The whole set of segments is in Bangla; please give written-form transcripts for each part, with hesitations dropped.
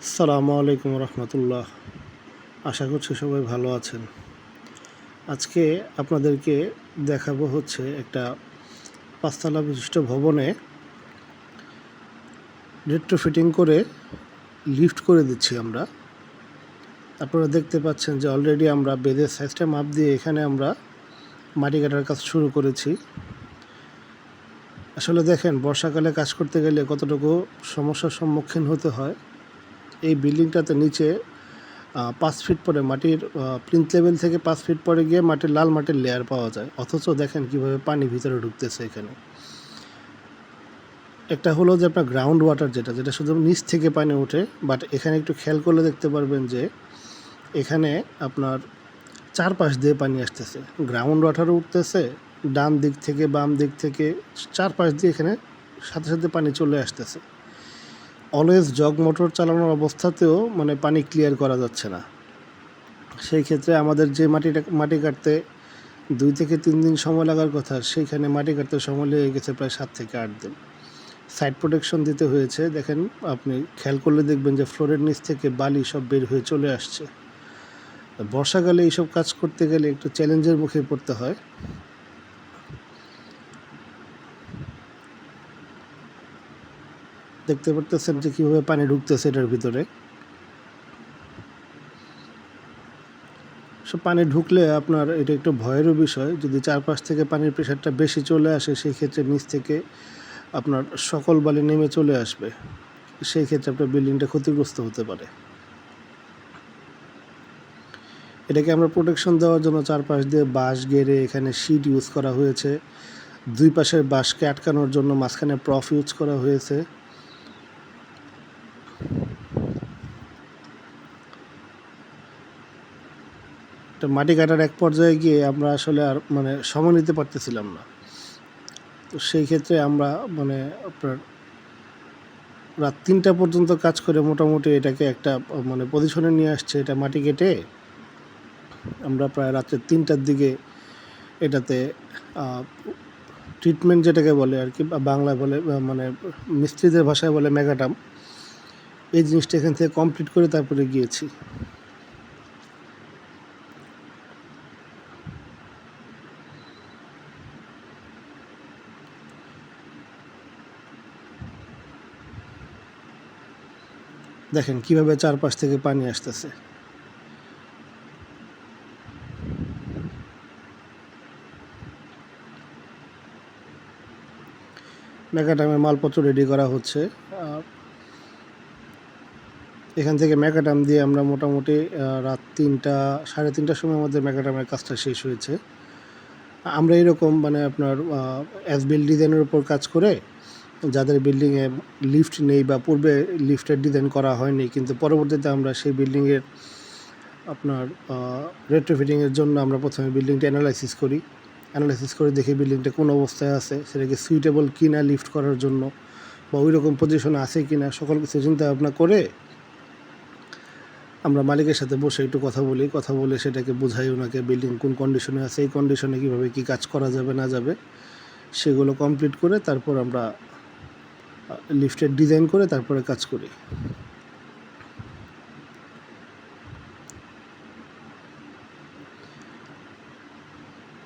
আসসালামু আলাইকুম রহমতুল্লাহ। আশা করছি সবাই ভালো আছেন। আজকে আপনাদেরকে দেখাবো হচ্ছে একটা ৫ তলা বিশিষ্ট ভবনে রেট্রোফিটিং করে লিফট করে দিচ্ছি আমরা। আপনারা দেখতে পাচ্ছেন যে অলরেডি আমরা বেদের সাইজটা মাপ দিয়ে এখানে আমরা মাটি কাটার কাজ শুরু করেছি। আসলে দেখেন, বর্ষাকালে কাজ করতে গেলে কতটুকু সমস্যার সম্মুখীন হতে হয়। এই বিল্ডিংটাতে নিচে 5 ফিট পরে মাটির প্লিন্থ লেভেল থেকে 5 ফিট পরে গিয়ে লাল মাটির লেয়ার পাওয়া যায়। অথচ দেখেন কীভাবে পানি ভিতরে ঢুকতেছে এখানে। একটা হলো যে আপনার গ্রাউন্ড ওয়াটার যেটা শুধু নিচ থেকে পানি ওঠে, বাট এখানে একটু খেয়াল করলে দেখতে পারবেন যে এখানে আপনার চারপাশ দিয়ে পানি আসতেছে। গ্রাউন্ড ওয়াটারও উঠতেছে, ডান দিক থেকে বাম দিক থেকে চারপাশ দিয়ে এখানে সাথে সাথে পানি চলে আসতেছে। অলওয়েজ জগ মোটর চালানোর অবস্থাতেও পানি ক্লিয়ার করা যাচ্ছে না। সেই ক্ষেত্রে আমাদের যে মাটি কাটতে 2 থেকে 3 দিন সময় লাগার কথা, সেইখানে মাটি কাটতে সময় লেগে গেছে প্রায় 7 থেকে 8 দিন। সাইড প্রোটেকশন দিতে হয়েছে। দেখেন, আপনি খেয়াল করলে দেখবেন যে ফ্লোরের নিচ থেকে বালি সব বের হয়ে চলে আসছে। বর্ষাকালে এইসব কাজ করতে গেলে একটু চ্যালেঞ্জের মুখে পড়তে হয়। দেখতে পারতেছেন যে কীভাবে পানি ঢুকতেছে এটার ভিতরে। সব পানি ঢুকলে আপনার এটা একটু ভয়েরও বিষয়। যদি চারপাশ থেকে পানির প্রেশারটা বেশি চলে আসে, সেই ক্ষেত্রে নিচ থেকে আপনার সকল বালি নেমে চলে আসবে। সেই ক্ষেত্রে আপনার বিল্ডিংটা ক্ষতিগ্রস্ত হতে পারে। এটাকে আমরা প্রোটেকশন দেওয়ার জন্য চারপাশ দিয়ে বাঁশ গেড়ে এখানে শিট ইউজ করা হয়েছে। 2 পাশের বাঁশকে আটকানোর জন্য মাঝখানে প্রফ ইউজ করা হয়েছে। মাটি কাটার এক পর্যায়ে গিয়ে আমরা আসলে আর সময় নিতে পারতেছিলাম না। তো সেই ক্ষেত্রে আমরা আপনার রাত 3টা পর্যন্ত কাজ করে মোটামুটি এটাকে একটা পজিশনে নিয়ে আসছে। এটা মাটি কেটে আমরা প্রায় রাত্রে 3টার দিকে এটাতে ট্রিটমেন্ট যেটাকে বলে আর কি, বাংলায় বলে মিস্ত্রিদের ভাষায় বলে মেগাটাম, এই জিনিসটা এখান থেকে কমপ্লিট করে তারপরে গিয়েছি। দেখেন কিভাবে চারপাশ থেকে পানি আসতেছে। মেকাডামের মালপত্র রেডি করা হচ্ছে। এখান থেকে মেকাডাম দিয়ে আমরা মোটামুটি রাত 3টা সাড়ে 3টার সময় আমাদের মেকাডামের কাজটা শেষ হয়েছে। আমরা এরকম আপনার অ্যাসবিল্ড ডিজাইনের উপর কাজ করে, যাদের বিল্ডিংয়ে লিফট নেই বা পূর্বে লিফটের ডিজাইন করা হয়নি, কিন্তু পরবর্তীতে আমরা সেই বিল্ডিংয়ের আপনার রেট্রোফিটিংয়ের জন্য আমরা প্রথমে বিল্ডিংটা অ্যানালাইসিস করে দেখি বিল্ডিংটা কোন অবস্থায় আছে, সেটাকে সুইটেবল কিনা লিফট করার জন্য, বা ওই রকম পজিশনে আছে কিনা, সকল কিছু চিন্তা ভাবনা করে আমরা মালিকের সাথে বসে একটু কথা বলে সেটাকে বোঝাই ওনাকে বিল্ডিং কোন কন্ডিশনে আছে, এই কন্ডিশনে কীভাবে কী কাজ করা যাবে না যাবে, সেগুলো কমপ্লিট করে তারপর আমরা লিফটের ডিজাইন করে তারপরে কাজ করি।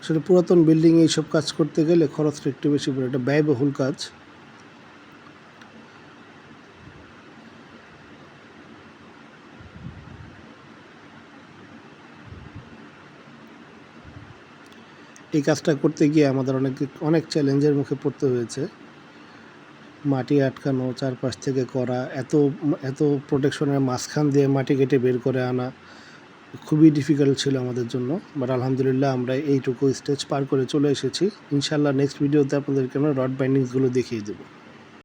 আসলে পুরাতন বিল্ডিংয়ে এইসব কাজ করতে গেলে খরচটা একটু বেশি পড়ে, এটা ব্যয়বহুল কাজ। এই কাজটা করতে গিয়ে আমাদের অনেক চ্যালেঞ্জের মুখে পড়তে হয়েছে। মাটি আটকানো, চারপাশ থেকে করা, এত প্রোটেকশনের মাঝখান দিয়ে মাটি কেটে বের করে আনা খুবই ডিফিকাল্ট ছিল আমাদের জন্য। বাট আলহামদুলিল্লাহ আমরা এইটুকু স্টেজ পার করে চলে এসেছি। ইনশাআল্লাহ নেক্সট ভিডিওতে আপনাদেরকে আমরা রড বাইন্ডিংসগুলো দেখিয়ে দেবো।